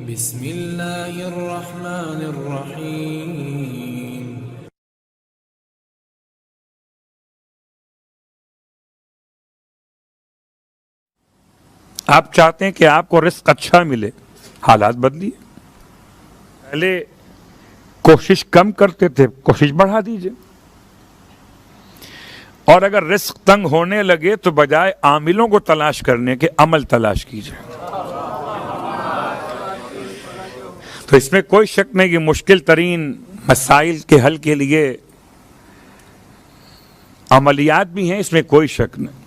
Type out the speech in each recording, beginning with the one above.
بسم اللہ الرحمن الرحیم۔ آپ چاہتے ہیں کہ آپ کو رزق اچھا ملے، حالات بدلیے۔ پہلے کوشش کم کرتے تھے، کوشش بڑھا دیجئے، اور اگر رزق تنگ ہونے لگے تو بجائے عاملوں کو تلاش کرنے کے عمل تلاش کیجئے۔ تو اس میں کوئی شک نہیں کہ مشکل ترین مسائل کے حل کے لیے عملیات بھی ہیں، اس میں کوئی شک نہیں،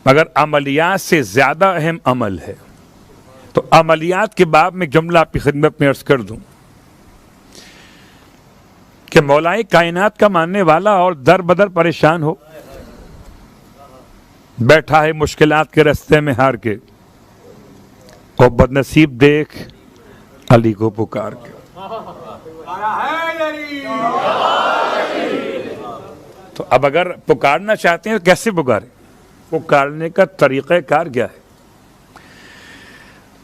مگر عملیات سے زیادہ اہم عمل ہے۔ تو عملیات کے باب میں جملہ آپ کی خدمت میں عرض کر دوں کہ مولائے کائنات کا ماننے والا اور در بدر پریشان ہو، بیٹھا ہے مشکلات کے رستے میں ہار کے، اور بدنصیب دیکھ علی کو پکار کے۔ تو اب اگر پکارنا چاہتے ہیں تو کیسے پکاریں؟ پکارنے کا طریقہ کار کیا ہے؟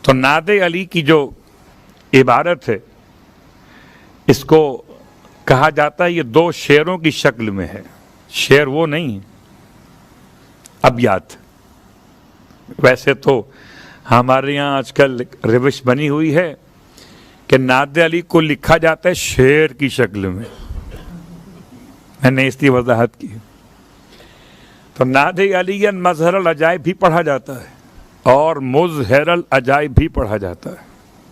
تو ناد علی کی جو عبارت ہے، اس کو کہا جاتا ہے یہ دو شعروں کی شکل میں ہے۔ شعر وہ نہیں ہے، ابیات۔ ویسے تو ہمارے یہاں آج کل روش بنی ہوئی ہے کہ ناد علی کو لکھا جاتا ہے شعر کی شکل میں نے اس کی وضاحت کی۔ تو ناد علی مظہر العجائب بھی پڑھا جاتا ہے اور مظہر العجائب بھی پڑھا جاتا ہے،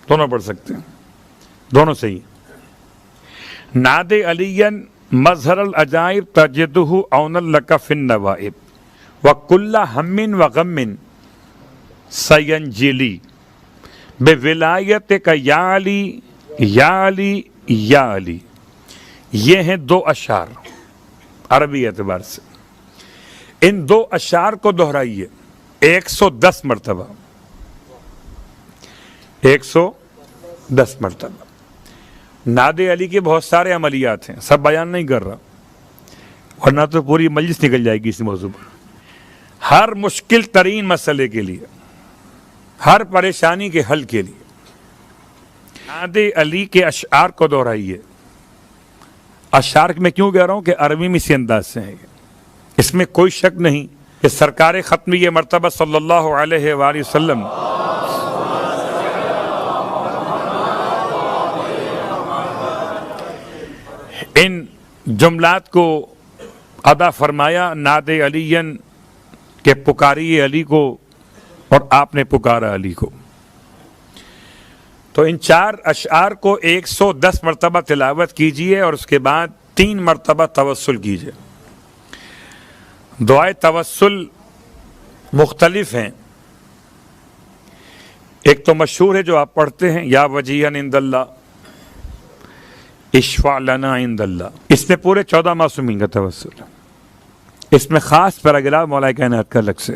دونوں پڑھ سکتے ہیں، دونوں صحیح ہیں۔ ناد علی مظہر العجائب تجدہ عون لک فی النوائب وکل ہم وغم سینجلی بولایتک یا علی یا علی یا علی۔ یہ ہیں دو اشعار عربی اعتبار سے۔ ان دو اشعار کو دہرائیے 110 مرتبہ، 110 مرتبہ۔ ناد علی کے بہت سارے عملیات ہیں، سب بیان نہیں کر رہا، ورنہ تو پوری مجلس نکل جائے گی اس موضوع پر۔ ہر مشکل ترین مسئلے کے لیے، ہر پریشانی کے حل کے لیے ناد علی کے اشعار کو دہرائیے۔ اشعار میں کیوں کہہ رہا ہوں کہ عربی میں اسی انداز سے ہیں، اس میں کوئی شک نہیں کہ سرکار ختمی مرتبہ صلی اللہ علیہ وآلہ وسلم ان جملات کو ادا فرمایا، ناد علی کہ پکاری علی کو، اور آپ نے پکارا علی کو۔ تو ان چار اشعار کو 110 مرتبہ تلاوت کیجئے، اور اس کے بعد 3 مرتبہ توسل کیجئے۔ دعائے توسل مختلف ہیں، ایک تو مشہور ہے جو آپ پڑھتے ہیں، یا وجیہا عند اللہ اشفع لنا عند اللہ۔ اس میں پورے 14 معصومین کا توسل ہے، اس میں خاص پیراگراف مولا کائنات کا الگ سے،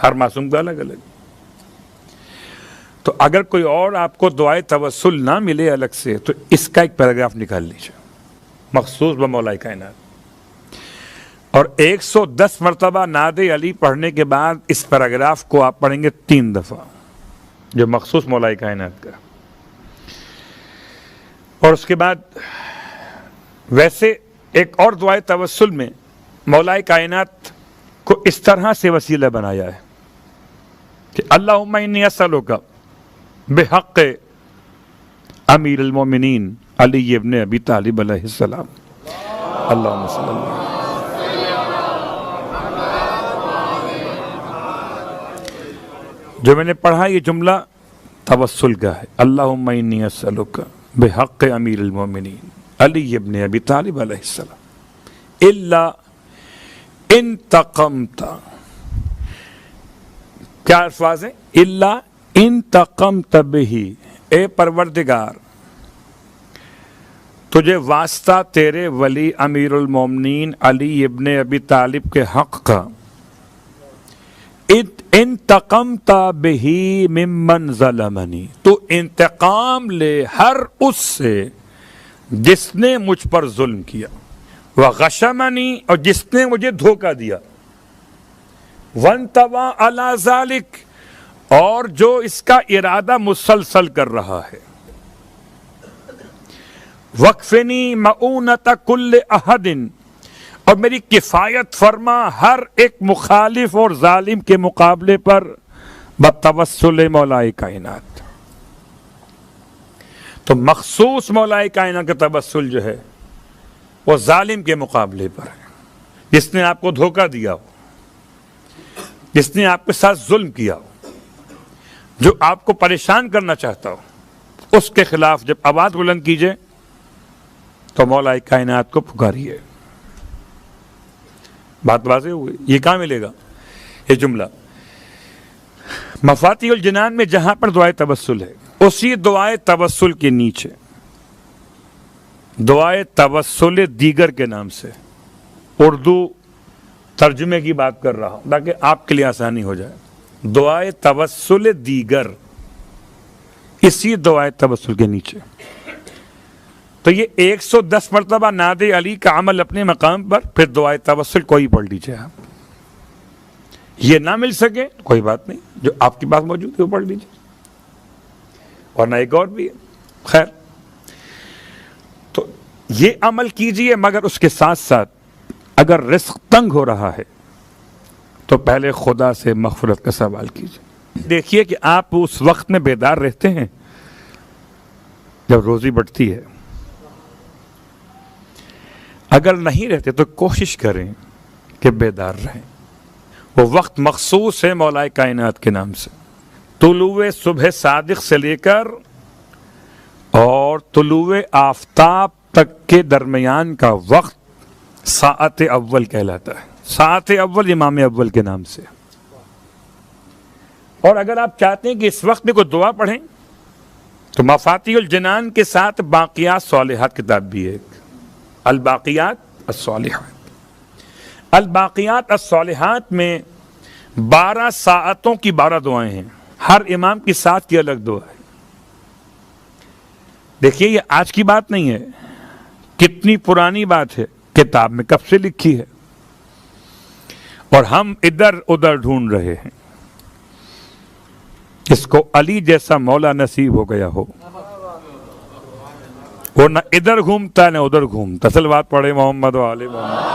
ہر معصوم کا الگ الگ۔ تو اگر کوئی اور آپ کو دعائے توسل نہ ملے الگ سے، تو اس کا ایک پیراگراف نکال لیجیے مخصوص بمولا کائنات، اور 110 مرتبہ ناد علی پڑھنے کے بعد اس پیراگراف کو آپ پڑھیں گے 3 دفعہ، جو مخصوص مولا کائنات کا۔ اور اس کے بعد ویسے ایک اور دعائے توسل میں مولا کائنات کو اس طرح سے وسیلہ بنایا ہے کہ اللہم انی اسألک بحق امیر المومنین علی ابن ابی طالب علیہ السلام، اللہم صلی اللہ علیہ وسلم۔ جو میں نے پڑھا یہ جملہ توسل کا ہے، اللہم انی اسألک بحق امیر المومنین علی ابن ابی طالب علیہ السلام الا انتقمت۔ کیا الفاظ ہیں؟ الا انتقمت بہ، اے پروردگار تجھے واسطہ تیرے ولی امیر المومنین علی ابن ابی طالب کے حق کا، انتقمت بہ ممن ظلمنی، تو انتقام لے ہر اس سے جس نے مجھ پر ظلم کیا، وغشمنی، اور جس نے مجھے دھوکہ دیا، وانتوا علی ذالک، اور جو اس کا ارادہ مسلسل کر رہا ہے. وقفنی معونت کل احد، اور میری کفایت فرما ہر ایک مخالف اور ظالم کے مقابلے پر بتوسل مولائے کائنات. تو مخصوص مولائے کائنات کا توسل جو ہے وہ ظالم کے مقابلے پر ہے، جس نے آپ کو دھوکہ دیا ہو، جس نے آپ کے ساتھ ظلم کیا ہو، جو آپ کو پریشان کرنا چاہتا ہو، اس کے خلاف جب آواز بلند کیجئے تو مولائے کائنات کو پکاریے. بات واضح ہوئی. یہ کہاں ملے گا یہ جملہ؟ مفاتیح الجنان میں جہاں پر دعائے توسل ہے، اسی دعائے توسل کے نیچے دعائے توسل دیگر کے نام سے، اردو ترجمے کی بات کر رہا ہوں تاکہ آپ کے لیے آسانی ہو جائے. دعائے توسل دیگر، اسی دعائے توسل کے نیچے. تو یہ 110 مرتبہ ناد علی کا عمل اپنے مقام پر، پھر دعائے توسل کوئی پڑھ لیجیے آپ. یہ نہ مل سکے کوئی بات نہیں، جو آپ کے پاس موجود ہے وہ پڑھ لیجیے، ورنہ ایک اور بھی ہے. خیر، تو یہ عمل کیجیے، مگر اس کے ساتھ ساتھ اگر رزق تنگ ہو رہا ہے تو پہلے خدا سے مغفرت کا سوال کیجیے. دیکھیے کہ آپ اس وقت میں بیدار رہتے ہیں جب روزی بڑھتی ہے. اگر نہیں رہتے تو کوشش کریں کہ بیدار رہیں. وہ وقت مخصوص ہے مولائے کائنات کے نام سے. طلوع صبح صادق سے لے کر اور طلوع آفتاب تک کے درمیان کا وقت ساعت اول کہلاتا ہے. ساعت اول امام اول کے نام سے. اور اگر آپ چاہتے ہیں کہ اس وقت میں کوئی دعا پڑھیں تو مفاتیح الجنان کے ساتھ باقیات صالحات کتاب بھی ہے، الباقیات الصالحات. الباقیات الصالحات میں 12 ساعتوں کی 12 دعائیں ہیں. ہر امام کی ساتھ کی الگ دعا ہے. دیکھیے یہ آج کی بات نہیں ہے، کتنی پرانی بات ہے، کتاب میں کب سے لکھی ہے، اور ہم ادھر ادھر ڈھونڈ رہے ہیں. اس کو علی جیسا مولا نصیب ہو گیا ہو، وہ نہ ادھر گھومتا نہ ادھر گھومتا. اصل بات پڑھے محمد و آل محمد.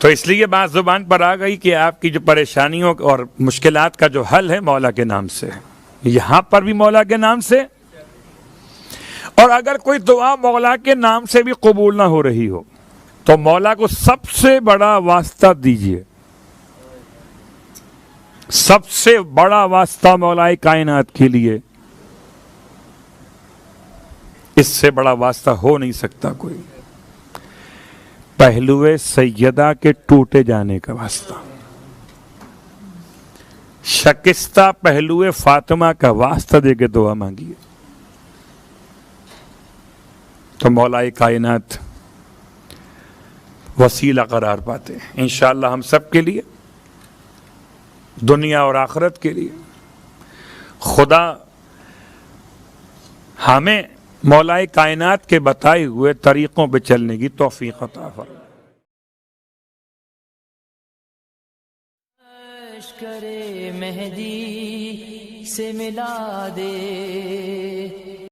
تو اس لیے بات زبان پر آ گئی کہ آپ کی جو پریشانیوں اور مشکلات کا جو حل ہے مولا کے نام سے، یہاں پر بھی مولا کے نام سے. اور اگر کوئی دعا مولا کے نام سے بھی قبول نہ ہو رہی ہو تو مولا کو سب سے بڑا واسطہ دیجیے. سب سے بڑا واسطہ مولائے کائنات کے لیے، اس سے بڑا واسطہ ہو نہیں سکتا کوئی. پہلوے سیدہ کے ٹوٹے جانے کا واسطہ، شکستہ پہلوے فاطمہ کا واسطہ دے کے دعا مانگیے تو مولائے کائنات وسیلہ قرار پاتے ہیں. انشاءاللہ ہم سب کے لیے، دنیا اور آخرت کے لیے خدا ہمیں مولائے کائنات کے بتائے ہوئے طریقوں پہ چلنے کی توفیق عطا فرمائے. کرے مہدی سے ملا دے